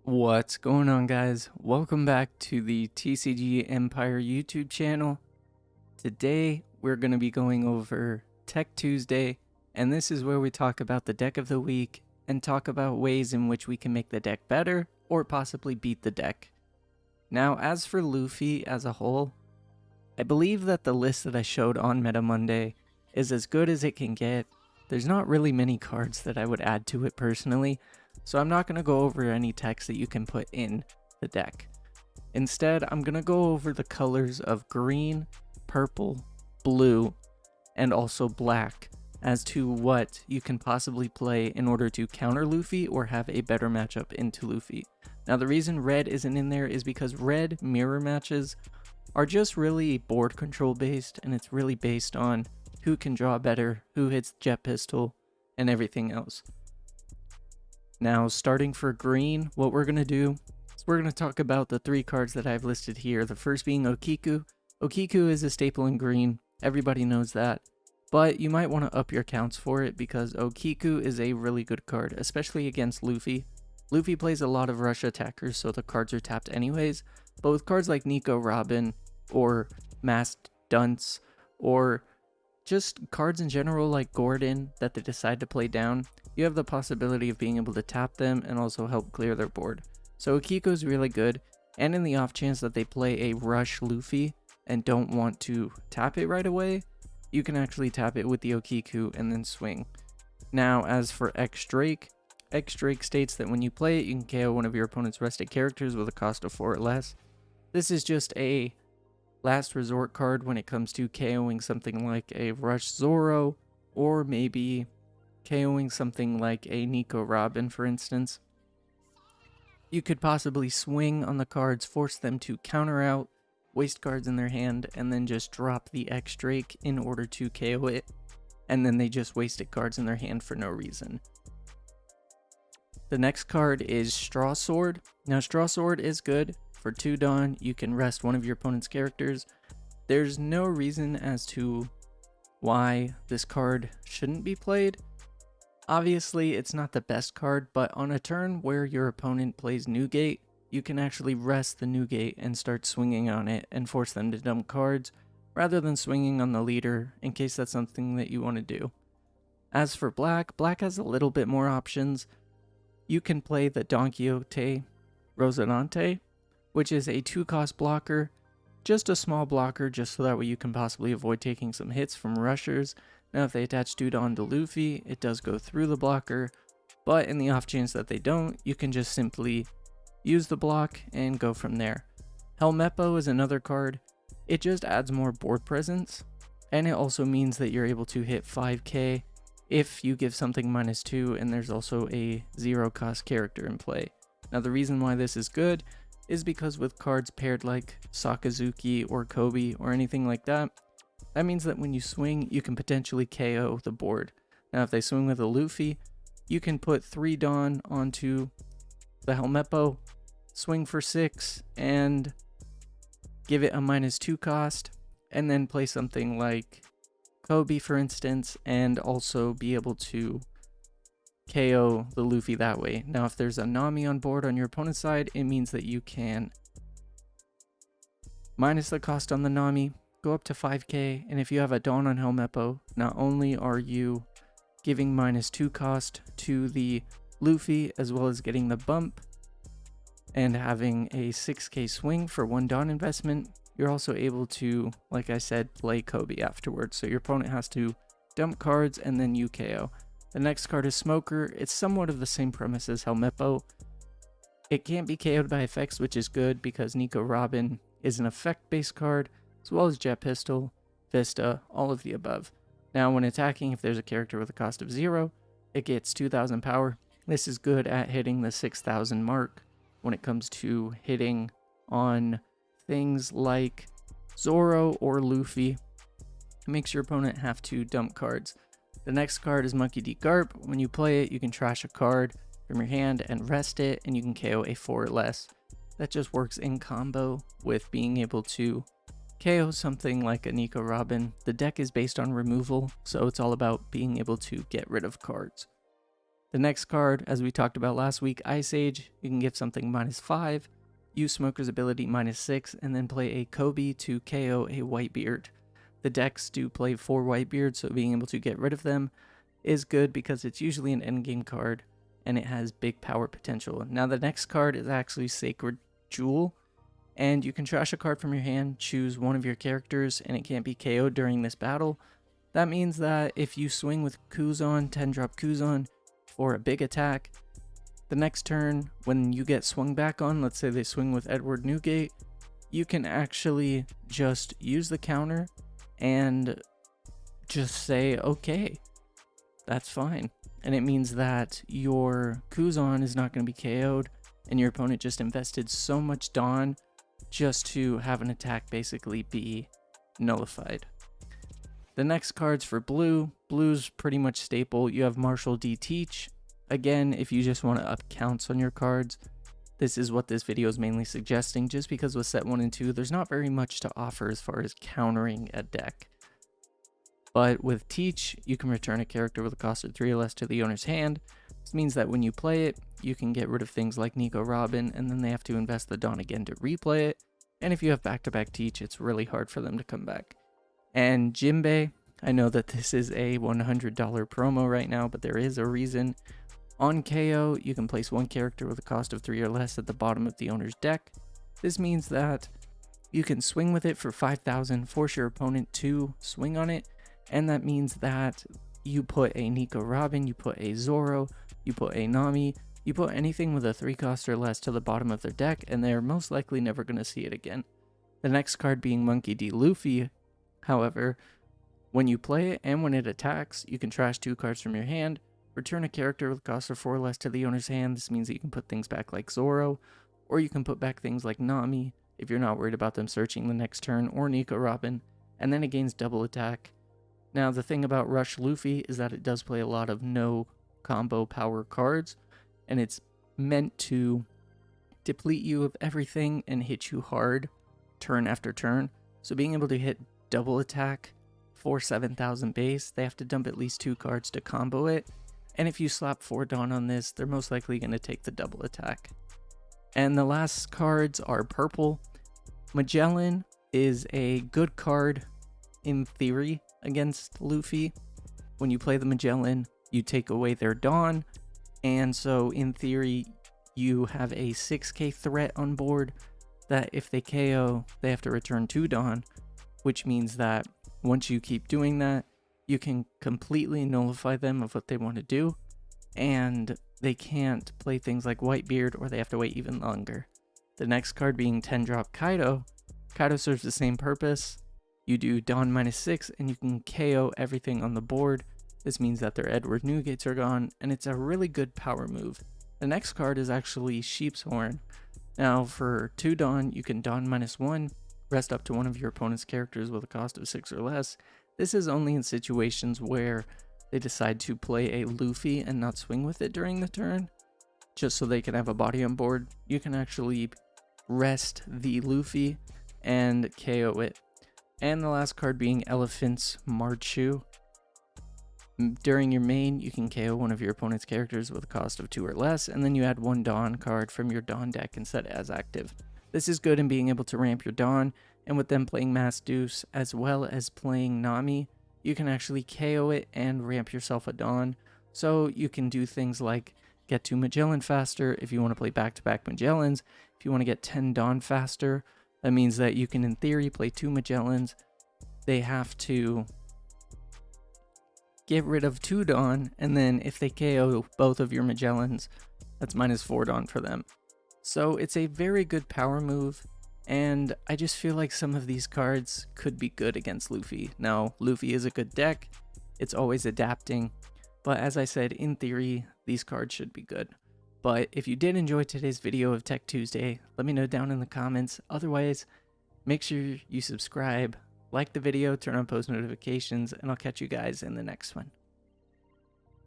What's going on, guys? Welcome back to the TCG Empire YouTube channel. Today we're going to be going over Tech Tuesday, and this is where we talk about the deck of the week and talk about ways in which we can make the deck better or possibly beat the deck. Now, as for Luffy as a whole, I believe that the list that I showed on Meta Monday is as good as it can get. There's not really many cards that I would add to it personally, so I'm not going to go over any text that you can put in the deck. Instead, I'm going to go over the colors of green, purple, blue, and also black as to what you can possibly play in order to counter Luffy or have a better matchup into Luffy. Now, the reason red isn't in there is because red mirror matches are just really board control based, and it's really based on who can draw better, who hits jet pistol, and everything else. Now, starting for green, what we're going to do is we're going to talk about the three cards that I've listed here. The first being Okiku. Okiku is a staple in green. Everybody knows that. But you might want to up your counts for it because Okiku is a really good card, especially against Luffy. Luffy plays a lot of rush attackers, so the cards are tapped anyways. But with cards like Nico Robin or Masked Dunce or just cards in general like Gordon that they decide to play down, you have the possibility of being able to tap them and also help clear their board. So Okiku is really good, and in the off chance that they play a rush Luffy and don't want to tap it right away, you can actually tap it with the Okiku and then swing. Now, as for X Drake states that when you play it, you can KO one of your opponent's rested characters with a cost of 4 or less. This is just a last resort card when it comes to KOing something like a Rush Zoro, or maybe KOing something like a Nico Robin, for instance. You could possibly swing on the cards, force them to counter out, waste cards in their hand, and then just drop the X Drake in order to KO it, and then they just wasted cards in their hand for no reason. The next card is Straw Sword. Now, Straw Sword is good. For 2 Dawn, you can rest one of your opponent's characters. There's no reason as to why this card shouldn't be played. Obviously, it's not the best card, but on a turn where your opponent plays Newgate, you can actually rest the Newgate and start swinging on it and force them to dump cards, rather than swinging on the leader in case that's something that you want to do. As for black, black has a little bit more options. You can play the Don Quixote Rocinante, which is a 2-cost blocker, just a small blocker, just so that way you can possibly avoid taking some hits from rushers. Now, if they attach 2 Dawn to Luffy, it does go through the blocker, but in the off chance that they don't, you can just simply use the block and go from there. Helmeppo is another card. It just adds more board presence, and it also means that you're able to hit 5k if you give something -2, and there's also a 0-cost character in play. Now, the reason why this is good is because with cards paired like Sakazuki or Kobe or anything like that, that means that when you swing, you can potentially KO the board. Now, if they swing with a Luffy, you can put 3 Dawn onto the Helmeppo, swing for 6, and give it a -2 cost, and then play something like Kobe, for instance, and also be able to KO the Luffy that way. Now, if there's a Nami on board on your opponent's side, it means that you can minus the cost on the Nami, go up to 5k, and if you have a Dawn on Helmeppo, not only are you giving -2 cost to the Luffy, as well as getting the bump and having a 6k swing for 1 Dawn investment, you're also able to, like I said, play Kobe afterwards. So your opponent has to dump cards and then you KO. The next card is Smoker. It's somewhat of the same premise as Helmeppo. It can't be KO'd by effects, which is good because Nico Robin is an effect-based card, as well as Jet Pistol, Vista, all of the above. Now, when attacking, if there's a character with a cost of 0, it gets 2,000 power. This is good at hitting the 6,000 mark when it comes to hitting on things like Zoro or Luffy. It makes your opponent have to dump cards. The next card is Monkey D. Garp. When you play it, you can trash a card from your hand and rest it, and you can KO a 4 or less. That just works in combo with being able to KO something like a Nico Robin. The deck is based on removal, so it's all about being able to get rid of cards. The next card, as we talked about last week, Ice Age, you can give something -5, use Smoker's ability -6, and then play a Kobe to KO a Whitebeard. The decks do play 4 Whitebeards, so being able to get rid of them is good because it's usually an endgame card and it has big power potential. Now the next card is actually Sacred Jewel, and you can trash a card from your hand, choose one of your characters, and it can't be KO'd during this battle. That means that if you swing with Kuzan, 10-drop Kuzan for a big attack, the next turn when you get swung back on, let's say they swing with Edward Newgate, you can actually just use the counter and just say, okay, that's fine. And it means that your Kuzan is not going to be KO'd, and your opponent just invested so much Dawn just to have an attack basically be nullified. The next cards for blue. Blue's pretty much staple. You have Marshall D. Teach. Again, if you just want to up counts on your cards, this is what this video is mainly suggesting, just because with set 1 and 2, there's not very much to offer as far as countering a deck. But with Teach, you can return a character with a cost of 3 or less to the owner's hand. This means that when you play it, you can get rid of things like Nico Robin, and then they have to invest the Dawn again to replay it. And if you have back-to-back Teach, it's really hard for them to come back. And Jinbei, I know that this is a $100 promo right now, but there is a reason. On KO, you can place one character with a cost of 3 or less at the bottom of the owner's deck. This means that you can swing with it for 5,000, force your opponent to swing on it, and that means that you put a Nico Robin, you put a Zoro, you put a Nami, you put anything with a 3 cost or less to the bottom of their deck, and they're most likely never going to see it again. The next card being Monkey D. Luffy. However, when you play it and when it attacks, you can trash 2 cards from your hand, return a character with a cost of 4 or less to the owner's hand. This means that you can put things back like Zoro, or you can put back things like Nami if you're not worried about them searching the next turn, or Nico Robin, and then it gains double attack. Now, the thing about Rush Luffy is that it does play a lot of no combo power cards, and it's meant to deplete you of everything and hit you hard turn after turn. So being able to hit double attack for 7,000 base, they have to dump at least 2 cards to combo it. And if you slap 4 Dawn on this, they're most likely going to take the double attack. And the last cards are purple. Magellan is a good card in theory against Luffy. When you play the Magellan, you take away their Dawn, and so in theory you have a 6k threat on board that if they KO, they have to return 2 Dawn, which means that once you keep doing that, you can completely nullify them of what they want to do, and they can't play things like Whitebeard, or they have to wait even longer. The next card being 10-drop Kaido. Kaido serves the same purpose. You do Dawn -6 and you can KO everything on the board. This means that their Edward Newgates are gone, and it's a really good power move. The next card is actually Sheep's Horn. Now for 2 Dawn, you can Dawn -1, rest up to one of your opponent's characters with a cost of 6 or less. This is only in situations where they decide to play a Luffy and not swing with it during the turn, just so they can have a body on board. You can actually rest the Luffy and KO it. And the last card being Elephant's Marchu. During your main, you can KO one of your opponent's characters with a cost of 2 or less, and then you add 1 Dawn card from your Dawn deck and set it as active. This is good in being able to ramp your Dawn, and with them playing Mass Deuce as well as playing Nami, you can actually KO it and ramp yourself a Dawn. So you can do things like get to Magellan faster if you want to play back-to-back Magellans. If you want to get 10 Dawn faster, that means that you can in theory play 2 Magellans. They have to get rid of 2 Dawn, and then if they KO both of your Magellans, that's -4 Dawn for them. So it's a very good power move, and I just feel like some of these cards could be good against Luffy. Now, Luffy is a good deck, it's always adapting, but as I said, in theory, these cards should be good. But if you did enjoy today's video of Tech Tuesday, let me know down in the comments. Otherwise, make sure you subscribe, like the video, turn on post notifications, and I'll catch you guys in the next one.